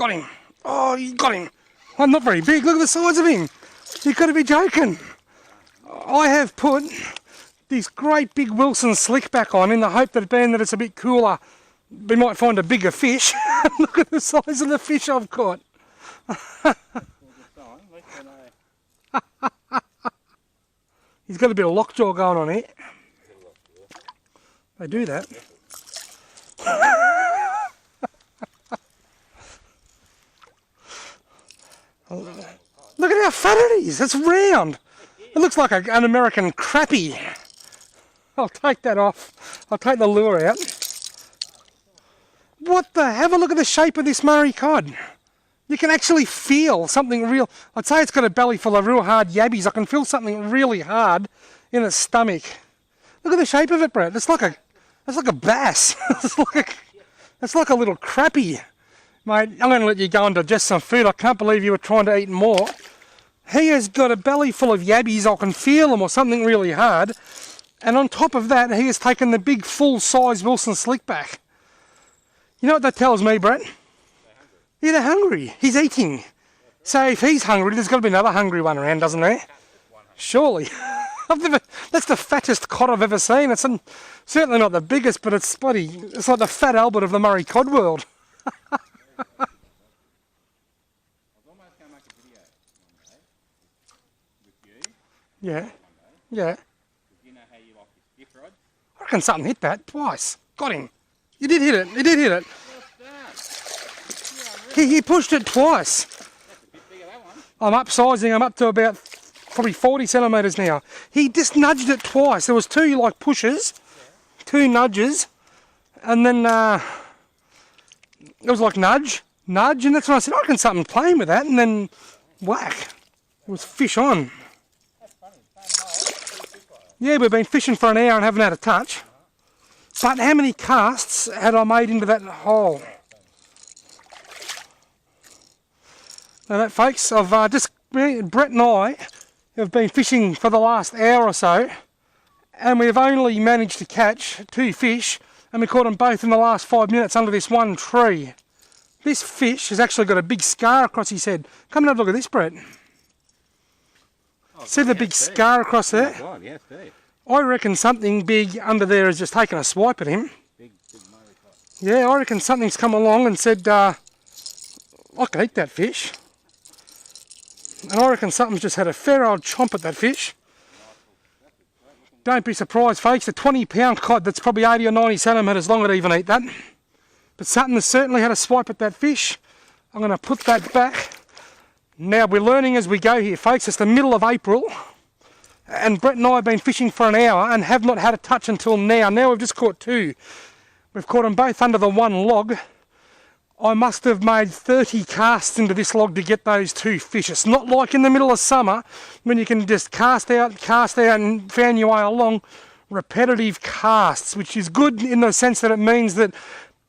got him. Oh, you got him. Oh, not very big. Look at the size of him. You've got to be joking. I have put this great big Wilson slickback on in the hope that being that it's a bit cooler, we might find a bigger fish. Look at the size of the fish I've caught. He's got a bit of lockjaw going on here. They do that. Look at how fat it is. It's round. It looks like an American crappie. I'll take that off. I'll take the lure out. What the? Have a look at the shape of this Murray cod. You can actually feel something real. I'd say it's got a belly full of real hard yabbies. I can feel something really hard in its stomach. Look at the shape of it, Brett. It's like a bass. it's like a little crappie. Mate, I'm going to let you go and digest some food. I can't believe you were trying to eat more. He has got a belly full of yabbies. I can feel them, or something really hard. And on top of that, he has taken the big full-size Wilson slickback. You know what that tells me, Brett? Yeah, they're hungry. He's eating. So if he's hungry, there's got to be another hungry one around, doesn't there? Surely. That's the fattest cod I've ever seen. It's certainly not the biggest, but it's like the fat Albert of the Murray cod world. Yeah. Yeah. You know how you like your gift rod? I reckon something hit that twice. Got him. You did hit it. He did hit it. He pushed it twice. That's a bit bigger, that one. I'm upsizing. I'm up to about probably 40 centimetres now. He just nudged it twice. There was two like pushes, two nudges, and then it was like nudge, and that's when I said, I reckon something playing with that, and then whack. It was fish on. That's funny. Same hole. Yeah, we've been fishing for an hour and haven't had a touch. But how many casts had I made into that hole? Now that, folks, Brett and I have been fishing for the last hour or so, and we've only managed to catch 2 fish, and we caught them both in the last 5 minutes under this one tree. This fish has actually got a big scar across his head. Come and have a look at this, Brett. Oh, see the big scar across there? Oh, God, yes, Steve. I reckon something big under there has just taken a swipe at him. Big Murray cod. Yeah, I reckon something's come along and said, I can eat that fish. And I reckon something's just had a fair old chomp at that fish. Don't be surprised, folks, a 20-pound cod that's probably 80 or 90 centimetres long would even eat that. But something has certainly had a swipe at that fish. I'm going to put that back. Now, we're learning as we go here, folks. It's the middle of April. And Brett and I have been fishing for an hour and have not had a touch until now. Now we've just caught 2. We've caught them both under the one log. I must have made 30 casts into this log to get those 2 fish. It's not like in the middle of summer when you can just cast out and fan your way along. Repetitive casts, which is good in the sense that it means that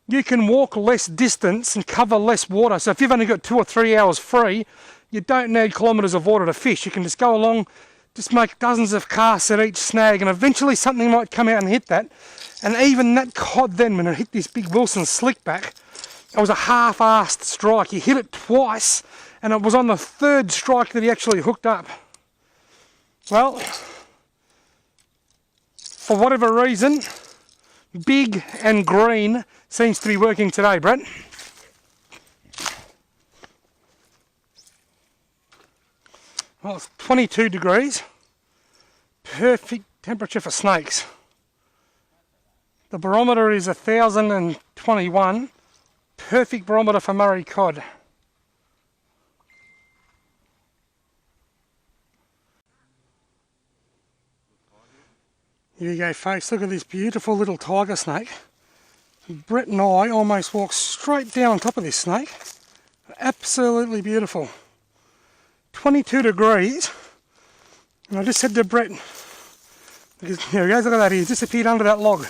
you can walk less distance and cover less water. So if you've only got 2 or 3 hours free, you don't need kilometres of water to fish. You can just go along, just make dozens of casts at each snag, and eventually something might come out and hit that. And even that cod then, when it hit this big Wilson slickback, it was a half-assed strike. He hit it twice, and it was on the 3rd strike that he actually hooked up. Well, for whatever reason, big and green seems to be working today, Brett. Well, it's 22 degrees. Perfect temperature for snakes. The barometer is 1,021. Perfect barometer for Murray cod. Here you go, folks. Look at this beautiful little tiger snake. Brett and I almost walked straight down on top of this snake. Absolutely beautiful. 22 degrees. And I just said to Brett, here he goes, look at that, he disappeared under that log.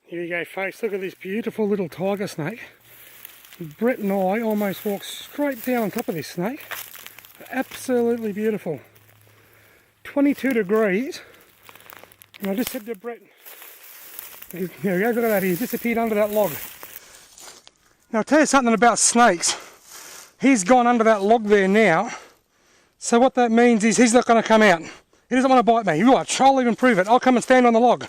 Here you go, folks, look at this beautiful little tiger snake. Brett and I almost walked straight down on top of this snake. Absolutely beautiful. 22 degrees. And I just said to Brett, here he goes, look at that, he disappeared under that log. Now I'll tell you something about snakes. He's gone under that log there now. So what that means is he's not going to come out. He doesn't want to bite me. You watch, I'll even prove it. I'll come and stand on the log.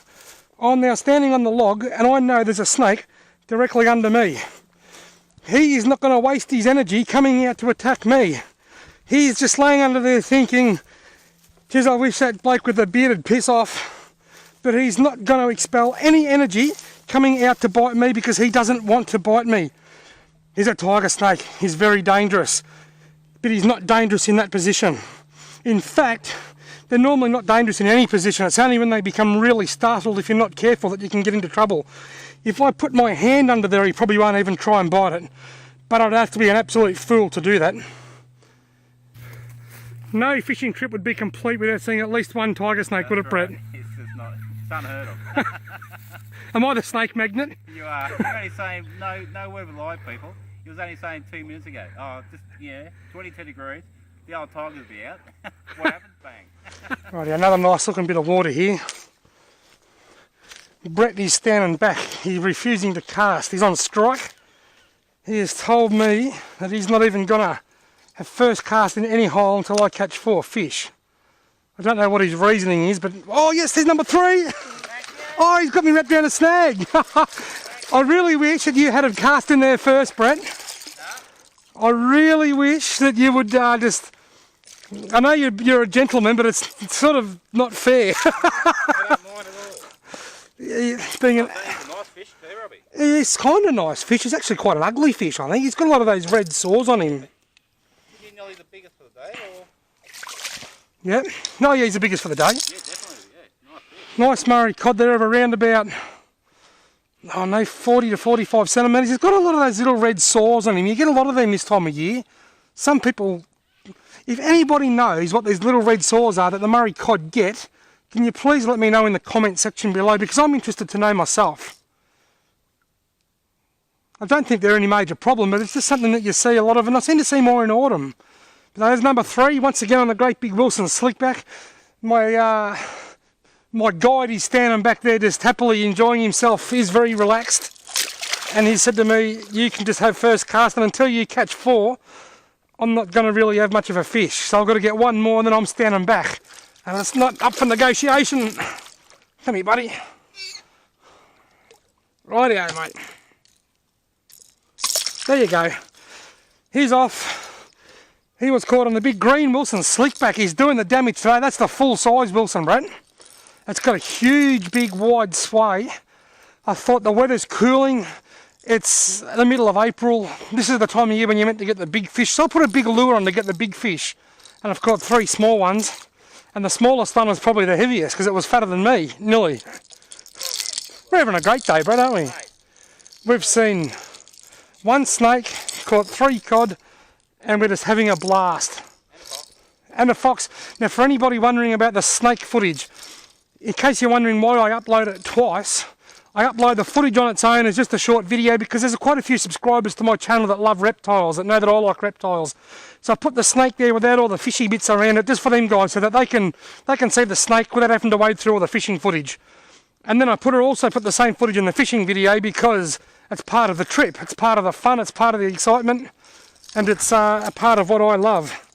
I'm now standing on the log and I know there's a snake directly under me. He is not going to waste his energy coming out to attack me. He's just laying under there thinking, geez, I wish that bloke with the beard would piss off. But he's not going to expel any energy coming out to bite me because he doesn't want to bite me. He's a tiger snake. He's very dangerous. But he's not dangerous in that position. In fact, they're normally not dangerous in any position. It's only when they become really startled, if you're not careful, that you can get into trouble. If I put my hand under there, he probably won't even try and bite it. But I'd have to be an absolute fool to do that. No fishing trip would be complete without seeing at least one tiger snake, would it, Brett? It's just not, it's unheard of. Am I the snake magnet? You are. You're only saying, no word of lie, people. He was only saying 2 minutes ago, oh, just, yeah, 22 degrees, the old tigers be out. What happened? Bang. Right, another nice looking bit of water here. Brett is standing back. He's refusing to cast. He's on strike. He has told me that he's not even going to have first cast in any hole until I catch 4 fish. I don't know what his reasoning is, but oh yes, there's number 3. Oh, he's got me wrapped around a snag. I really wish that you had a cast in there first, Brett. I really wish that you would just... I know you're a gentleman, but it's sort of not fair. I don't mind at all. It's being an... He's a nice fish too, Robbie. He's kind of nice fish. He's actually quite an ugly fish, I think. He's got a lot of those red sores on him. Is he nearly the biggest for the day, or...? Yeah. No, yeah, he's the biggest for the day. Yeah, definitely, yeah. Nice fish. Nice Murray cod there of around about, oh no, 40 to 45 centimetres. He's got a lot of those little red sores on him. You get a lot of them this time of year. Some people, if anybody knows what these little red sores are that the Murray cod get, can you please let me know in the comment section below, because I'm interested to know myself. I don't think they're any major problem, but it's just something that you see a lot of, and I seem to see more in autumn. But there's number 3, once again on the great big Wilson slickback. My guide is standing back there just happily enjoying himself. He's very relaxed. And he said to me, you can just have first cast, and until you catch 4, I'm not going to really have much of a fish. So I've got to get 1 more and then I'm standing back. And it's not up for negotiation. Come here, buddy. Rightio, mate. There you go. He's off. He was caught on the big green Wilson slickback. He's doing the damage today. That's the full size Wilson, Brett. It's got a huge, big, wide sway. I thought the weather's cooling. It's the middle of April. This is the time of year when you're meant to get the big fish. So I put a big lure on to get the big fish. And I've caught 3 small ones. And the smallest one was probably the heaviest because it was fatter than me, nearly. We're having a great day, Brett, aren't we? We've seen 1 snake, caught 3 cod, and we're just having a blast. And a fox. Now, for anybody wondering about the snake footage, in case you're wondering why I upload it twice, I upload the footage on its own as just a short video because there's quite a few subscribers to my channel that love reptiles, that know that I like reptiles. So I put the snake there without all the fishy bits around it, just for them guys, so that they can see the snake without having to wade through all the fishing footage. And then I also put the same footage in the fishing video because it's part of the trip, it's part of the fun, it's part of the excitement, and it's a part of what I love.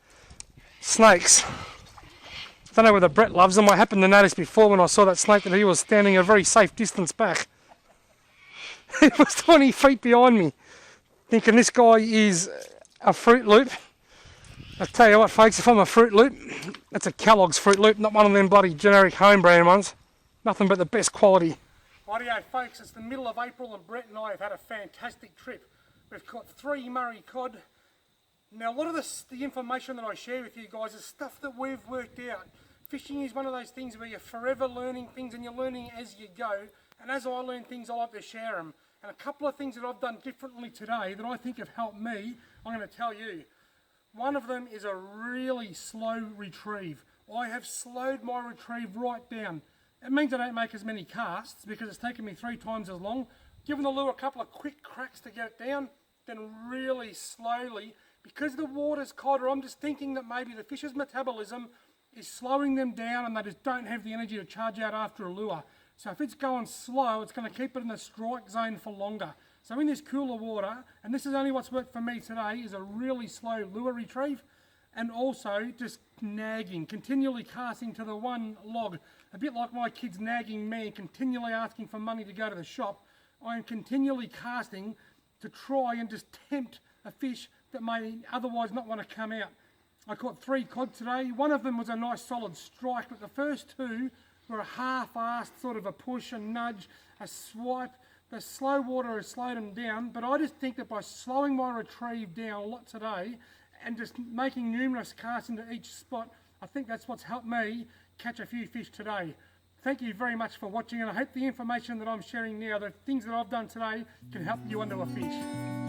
Snakes. I don't know whether Brett loves them. I happened to notice before when I saw that snake that he was standing a very safe distance back. He was 20 feet behind me, thinking this guy is a Fruit Loop. I tell you what, folks, if I'm a Fruit Loop, it's a Kellogg's Fruit Loop, not one of them bloody generic home brand ones. Nothing but the best quality. Rightio, folks, it's the middle of April and Brett and I have had a fantastic trip. We've caught 3 Murray cod. Now, a lot of the information that I share with you guys is stuff that we've worked out. Fishing is one of those things where you're forever learning things and you're learning as you go. And as I learn things, I like to share them. And a couple of things that I've done differently today that I think have helped me, I'm going to tell you. One of them is a really slow retrieve. I have slowed my retrieve right down. It means I don't make as many casts because it's taken me 3 times as long. Giving the lure a couple of quick cracks to get it down, then really slowly. Because the water's colder, I'm just thinking that maybe the fish's metabolism is slowing them down and they just don't have the energy to charge out after a lure. So if it's going slow, it's going to keep it in the strike zone for longer. So in this cooler water, and this is only what's worked for me today, is a really slow lure retrieve, and also just nagging, continually casting to the one log. A bit like my kids nagging me and continually asking for money to go to the shop. I am continually casting to try and just tempt a fish that may otherwise not want to come out. I caught 3 cod today. One of them was a nice solid strike, but the first 2 were a half-assed sort of a push, a nudge, a swipe. The slow water has slowed them down, but I just think that by slowing my retrieve down a lot today and just making numerous casts into each spot, I think that's what's helped me catch a few fish today. Thank you very much for watching, and I hope the information that I'm sharing now, the things that I've done today, can help you onto a fish.